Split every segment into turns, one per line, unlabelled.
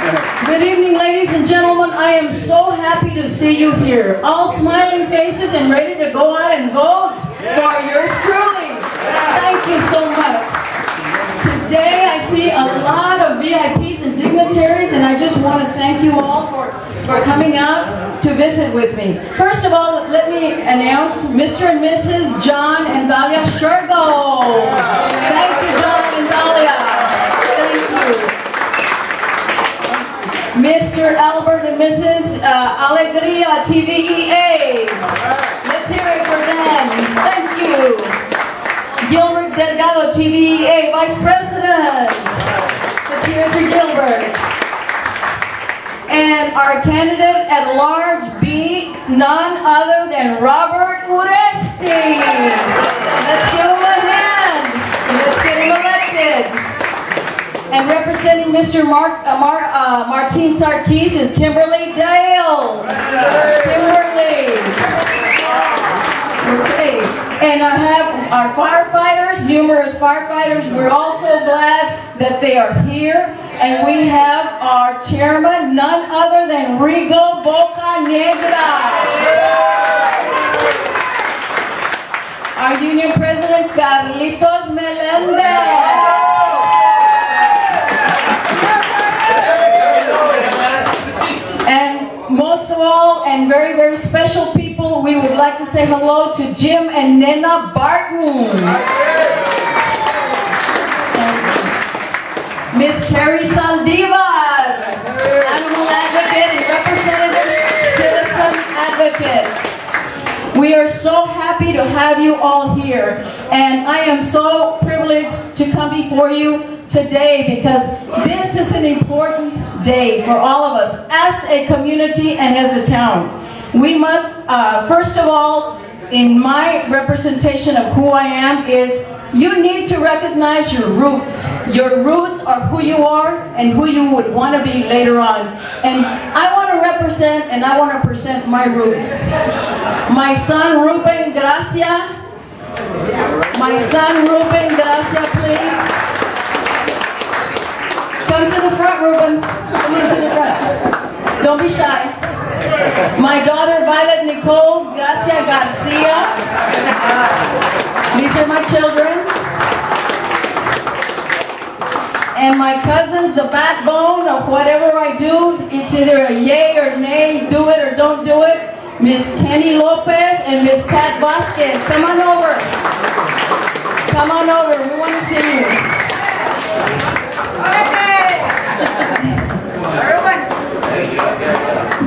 Good evening, ladies and gentlemen. I am so happy to see you here. All smiling faces and ready to go out and vote for yours truly. Thank you so much. Today I see a lot of VIPs and dignitaries, and I just want to thank you all for coming out to visit with me. First of all, let me announce Mr. and Mrs. John and Dalia Shergo. Thank you, John and Dalia. Thank you. Mr. Albert and Mrs. Alegria, TVEA. Let's hear it for them. Thank you. Gilbert Delgado, TVEA, Vice President. Let's hear it for Gilbert. And our candidate at large be none other than Robert Uresti. Let's give him a hand. Let's get him elected. And representing Mr. Martin Sarkis is Kimberly Dale. Kimberly. Okay. And I have our firefighters, numerous firefighters. We're also glad that they are here. And we have our chairman, none other than Rigo Bocanegra. Our union president, Carlitos Melendez. And most of all, and very, very special people, we would like to say hello to Jim and Nena Barton. Miss Terry Saldivar, animal advocate and representative, citizen advocate. We are so happy to have you all here, and I am so privileged to come before you today because this is an important day for all of us as a community and as a town. We must, first of all, in my representation of who I am is you need to recognize your roots. Your roots are who you are and who you would want to be later on. And I want to represent and I want to present my roots. My son Ruben Gracia. My son Ruben Gracia, please. Come to the front, Ruben. Come into the front. Don't be shy. My daughter Violet Nicole Gracia Garcia. These are my children. And my cousins, the backbone of whatever I do, it's either a yay or nay, do it or don't do it. Miss Kenny Lopez and Miss Pat Vasquez. Come on over. Come on over. We want to see you.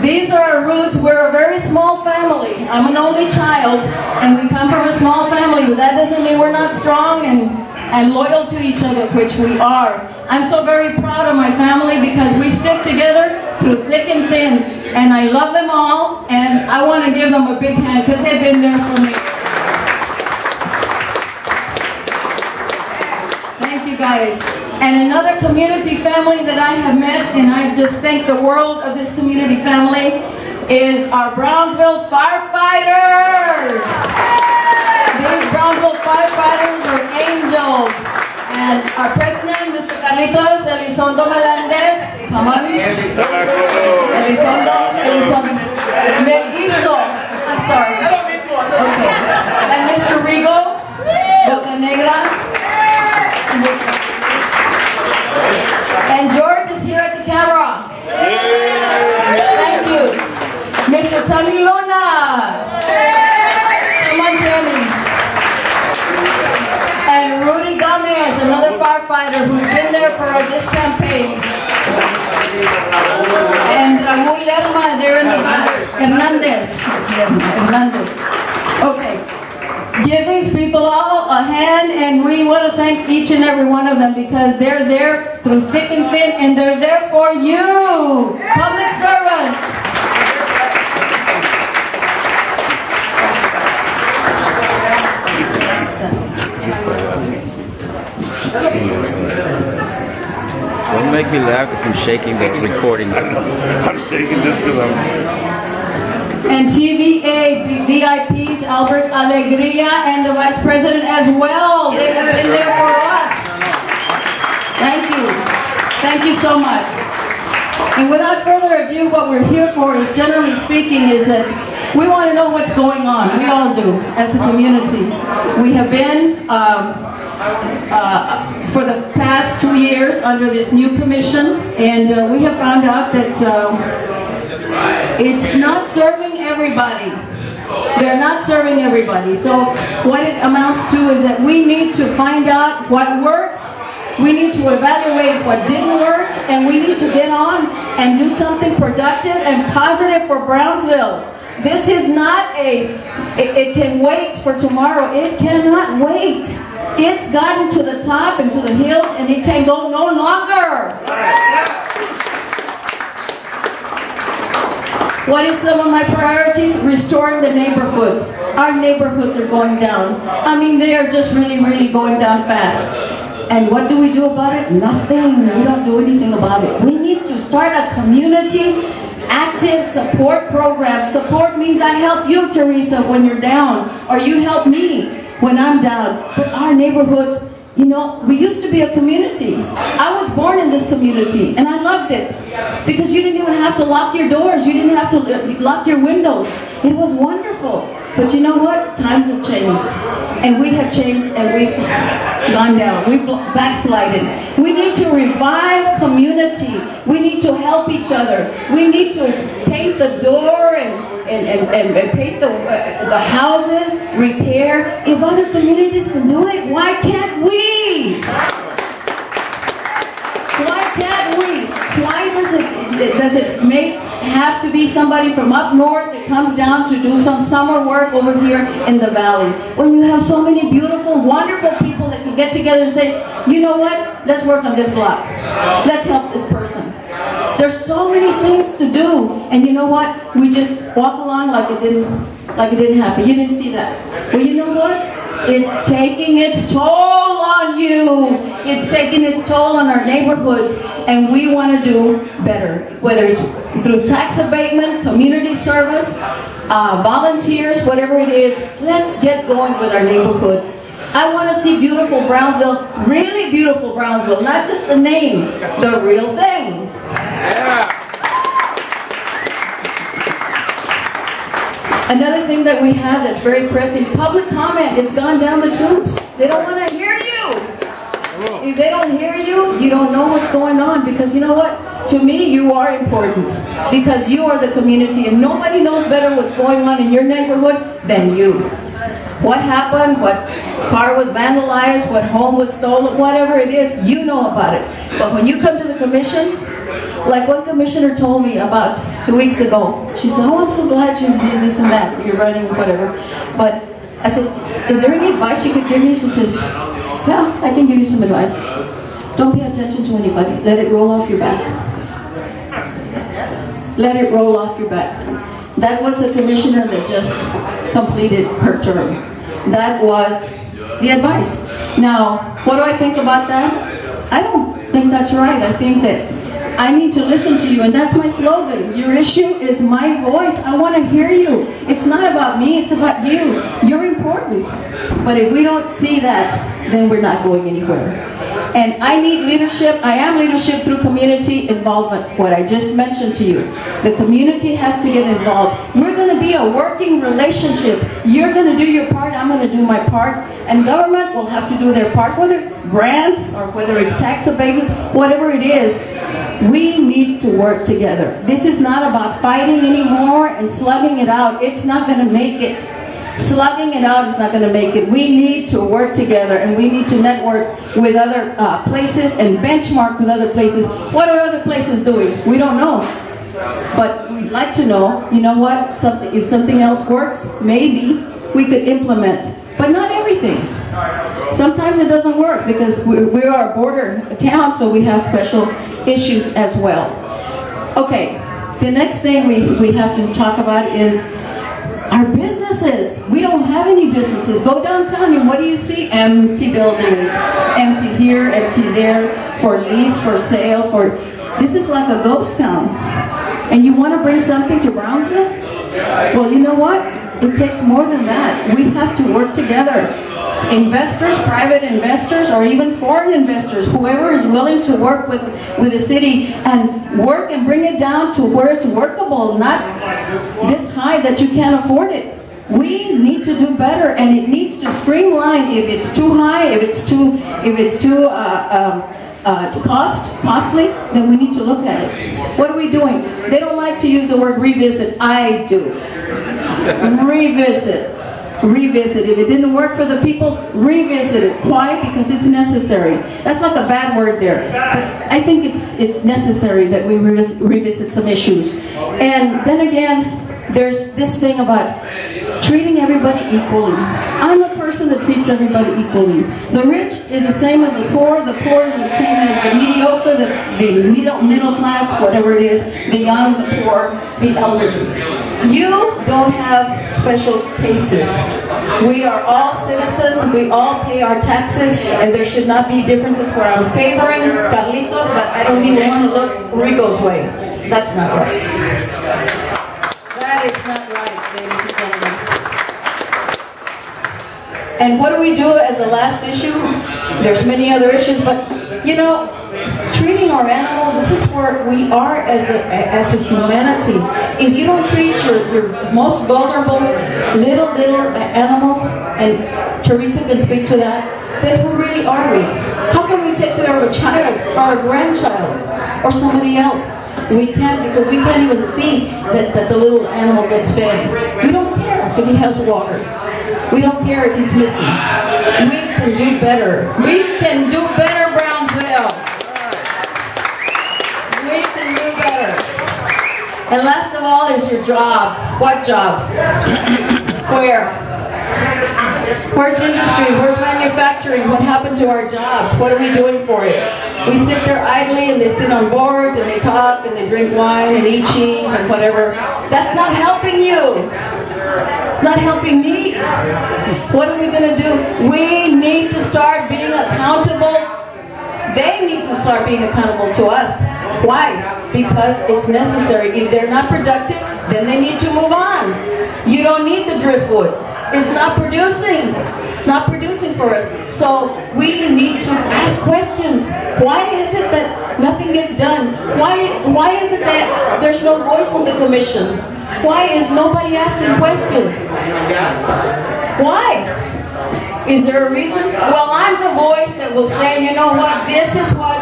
These are our roots. We're a very small family. I'm an only child, and we come from a small family, but that doesn't mean we're not strong and loyal to each other, which we are. I'm so very proud of my family because we stick together through thick and thin, and I love them all, and I want to give them a big hand because they've been there for me. Thank you, guys. And another community family that I have met, and I just thank the world of this community family, is our Brownsville firefighters. These Brownsville firefighters are angels. And our president, Mr. Carlitos Elizondo Melendez, come on. Elizondo Melguizo. I'm sorry. Okay. And Mr. Rigo Bocanegra. And George is here at the camera. Thank you. Mr. Sammy Luna. Come on, Sammy. And Rudy Gomez, another firefighter who's been there for this campaign. And Raúl Lerma, they're in the back. Hernandez. Okay. Give these people all a hand, and we want to thank each and every one of them because they're there through thick and thin, and they're there for you, public servants.
Don't make me laugh because I'm shaking the recording.
I'm shaking just because I'm...
And TVA VIPs, Albert Alegria, and the Vice President as well. They have been there for us. Thank you. Thank you so much. And without further ado, what we're here for is, generally speaking, is that we want to know what's going on. We all do, as a community. We have been, for the past 2 years, under this new commission, and we have found out that it's not serving everybody. They're not serving everybody. So what it amounts to is that we need to find out what works, we need to evaluate what didn't work, and we need to get on and do something productive and positive for Brownsville. This is not it can wait for tomorrow. It cannot wait. It's gotten to the top and to the hills, and it can go no longer. What is some of my priorities? Restoring the neighborhoods. Our neighborhoods are going down. I mean, they are just really, really going down fast. And what do we do about it? Nothing. We don't do anything about it. We need to start a community active support program. Support means I help you, Teresa, when you're down, or you help me when I'm down. But our neighborhoods, you know, we used to be a community. I was born in this community, and I loved it because you didn't even have to lock your doors. You didn't have to lock your windows. It was wonderful. But you know what? Times have changed, and we have changed, and we've gone down. We've backslided. We need to revive community. We need to help each other. We need to paint the door and paint the houses, repair. If other communities can do it, why can't we? Why can't we? Why does it have to be somebody from up north that comes down to do some summer work over here in the valley? When you have so many beautiful, wonderful people that can get together and say, you know what? Let's work on this block. Let's help this person. There's so many things to do, and you know what? We just walk along like it didn't happen. You didn't see that. Well, you know what? It's taking its toll on you. It's taking its toll on our neighborhoods, and we want to do better. Whether it's through tax abatement, community service, volunteers, whatever it is, let's get going with our neighborhoods. I want to see beautiful Brownsville, really beautiful Brownsville, not just the name, the real thing. Yeah. Another thing that we have that's very pressing, public comment. It's gone down the tubes. They don't want to hear you. If they don't hear you, you don't know what's going on, because you know what? To me, you are important because you are the community, and nobody knows better what's going on in your neighborhood than you. What happened, what car was vandalized, what home was stolen, whatever it is, you know about it. But when you come to the commission, like one commissioner told me about 2 weeks ago, she said, oh, I'm so glad you did this and that, you're running, whatever. But I said, is there any advice you could give me? She says, yeah, I can give you some advice. Don't pay attention to anybody. Let it roll off your back. Let it roll off your back. That was the commissioner that just completed her term. That was the advice. Now, what do I think about that? I don't think that's right. I think that I need to listen to you, and that's my slogan. Your issue is my voice. I want to hear you. It's not about me, it's about you. You're important. But if we don't see that, then we're not going anywhere. And I need leadership. I am leadership through community involvement, what I just mentioned to you. The community has to get involved. We're going to be a working relationship. You're going to do your part, I'm going to do my part, and government will have to do their part, whether it's grants or whether it's tax abatements, whatever it is. We need to work together. This is not about fighting anymore and slugging it out. It's not going to make it. Slugging it out is not going to make it. We need to work together, and we need to network with other places and benchmark with other places. What are other places doing? We don't know. But we'd like to know, you know what, if something else works, maybe we could implement. But not everything. Sometimes it doesn't work because we are a border town, so we have special issues as well. Okay, the next thing we have to talk about is our businesses. We don't have any businesses. Go downtown and what do you see? Empty buildings. Empty here, empty there, for lease, for sale, for... This is like a ghost town. And you want to bring something to Brownsville? Well, you know what? It takes more than that. We have to work together. investors, private investors, or even foreign investors, whoever is willing to work with the city and work and bring it down to where it's workable, not this high that you can't afford it. We need to do better, and it needs to streamline. If it's too high, if it's too costly, then we need to look at it. What are we doing? They don't like to use the word revisit. I do. Revisit. Revisit. If it didn't work for the people, revisit it. Why? Because it's necessary. That's not a bad word there, but I think it's necessary that we revisit some issues. And then again, there's this thing about treating everybody equally. I'm a person that treats everybody equally. The rich is the same as the poor is the same as the mediocre, the middle class, whatever it is, the young, the poor, the elderly. You don't have special cases. We are all citizens, we all pay our taxes, and there should not be differences where I'm favoring Carlitos, but I don't even want to look Rigo's way. That's not right. That is not right, ladies and gentlemen. And what do we do as a last issue? There's many other issues, but you know, treating our animals, this is where we are as a humanity. If you don't treat your most vulnerable little animals, and Teresa can speak to that, then who really are we? How can we take care of a child or a grandchild or somebody else? We can't, because we can't even see that the little animal gets fed. We don't care if he has water. We don't care if he's missing. We can do better. We can do better, Brownsville. We can do better. And last of all is your jobs. What jobs? Where? Where's industry? Where's manufacturing? What happened to our jobs? What are we doing for it? We sit there idly and they sit on boards and they talk and they drink wine and eat cheese and whatever. That's not helping you. It's not helping me. What are we going to do? We need to start being accountable. They need to start being accountable to us. Why? Because it's necessary. If they're not productive, then they need to move on. You don't need the driftwood. It's not producing for us. So we need to ask questions. Why is it that nothing gets done? Why is it that there's no voice on the commission? Why is nobody asking questions? Why? Is there a reason? Well, I'm the voice that will say, you know what, this is what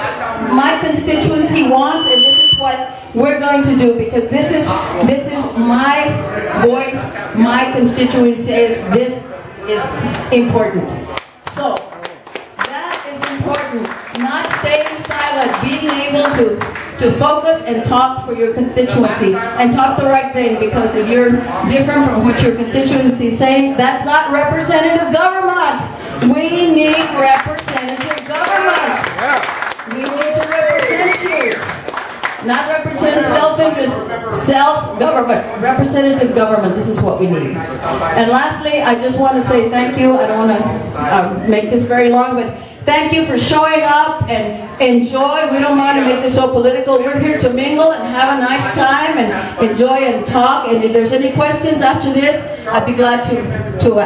my constituency wants, and this is what we're going to do, because this is my voice. My constituency says this is important. So that is important. Not staying silent, being able to focus and talk for your constituency and talk the right thing, because if you're different from what your constituency is saying, that's not representative government. We need representative government. We need to represent you. Not represent self-interest, self-government, representative government. This is what we need. And lastly, I just want to say thank you. I don't want to make this very long, but thank you for showing up and enjoy. We don't want to make this so political. We're here to mingle and have a nice time and enjoy and talk. And if there's any questions after this, I'd be glad to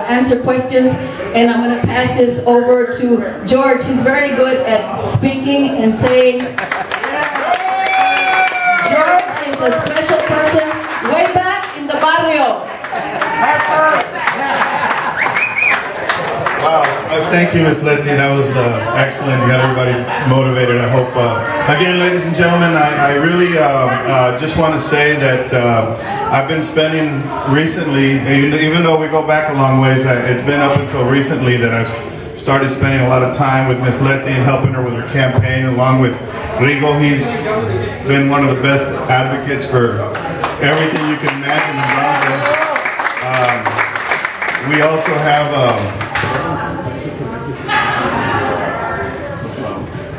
answer questions. And I'm going to pass this over to George. He's very good at speaking and saying. George is a special person way back in the barrio.
Wow, thank you, Miss Letty. That was excellent. You got everybody motivated, I hope. Again, ladies and gentlemen, I really just want to say that I've been spending recently, even though we go back a long ways, it's been up until recently that I've started spending a lot of time with Miss Letty and helping her with her campaign, along with Rigo. He's been one of the best advocates for everything you can imagine in Brownsville.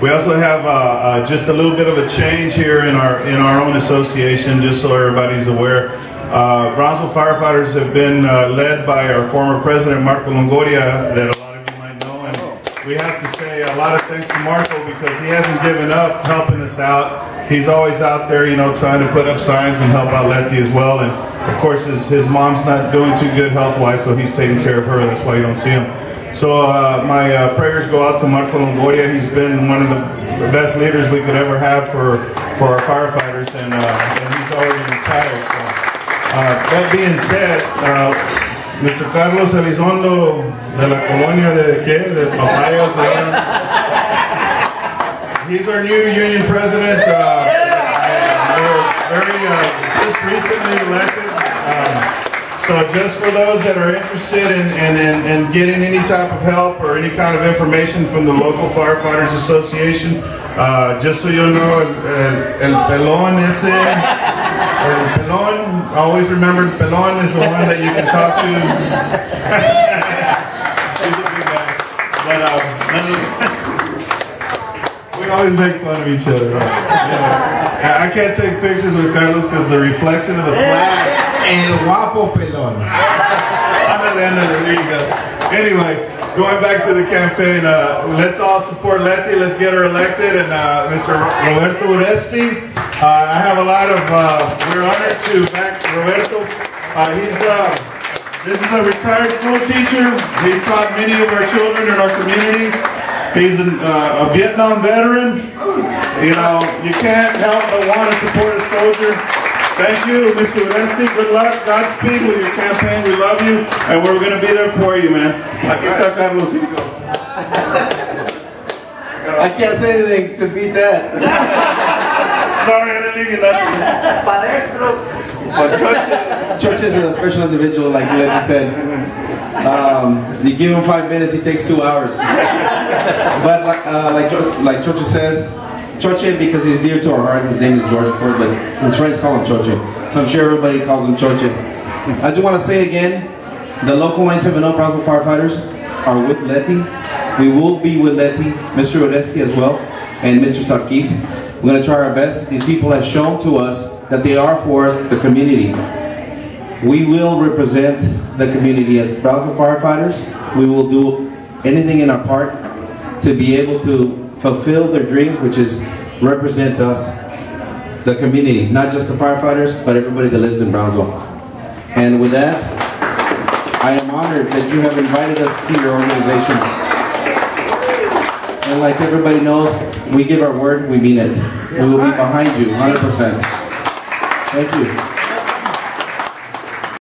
We also have just a little bit of a change here in our own association, just so everybody's aware. Brownsville firefighters have been led by our former president, Marco Longoria, that a lot of you might know. And we have to say a lot of thanks to Marco, because he hasn't given up helping us out. He's always out there, you know, trying to put up signs and help out Letty as well. And of course, his mom's not doing too good health-wise, so he's taking care of her. That's why you don't see him. So my prayers go out to Marco Longoria. He's been one of the best leaders we could ever have for our firefighters, and he's already retired. So, that being said, Mr. Carlos Elizondo de la colonia de ¿qué? De Papaya, he's our new union president. Just recently elected. So just for those that are interested in getting any type of help or any kind of information from the local Firefighters Association, just so you know, el pelón ese, el pelón, always remember el pelón is the one that you can talk to. He's a big guy. But we always make fun of each other. Right? Yeah. I can't take pictures with Carlos because the reflection of the flash.
El guapo pelón.
There you go. Anyway, going back to the campaign, let's all support Letty. Let's get her elected. And Mr. Roberto Uresti, I have a lot of, we're honored to back Roberto. This is a retired school teacher. He taught many of our children in our community. He's a Vietnam veteran. You know, you can't help but want to support a soldier. Thank you, Mr. Uresti. Good luck. Godspeed with your campaign. We love you, and we're going to be there for you, man. Aquí está Carlos. Here you go.
I can't say anything to beat that.
Sorry, I didn't leave you nothing.
Church is a special individual, like Letty said. You give him 5 minutes, he takes 2 hours. But like Choche says, Choche, because he's dear to our heart, his name is George Ford, but his friends call him Choche. So I'm sure everybody calls him Choche. I just want to say again, the local 970 Brownsville firefighters are with Letty. We will be with Letty, Mr. Uresti as well, and Mr. Sarkis. We're going to try our best. These people have shown to us that they are for us, the community. We will represent the community as Brownsville firefighters. We will do anything in our part to be able to fulfill their dreams, which is represent us, the community, not just the firefighters, but everybody that lives in Brownsville. And with that, I am honored that you have invited us to your organization. And like everybody knows, we give our word, we mean it. We will be behind you, 100%. Thank you.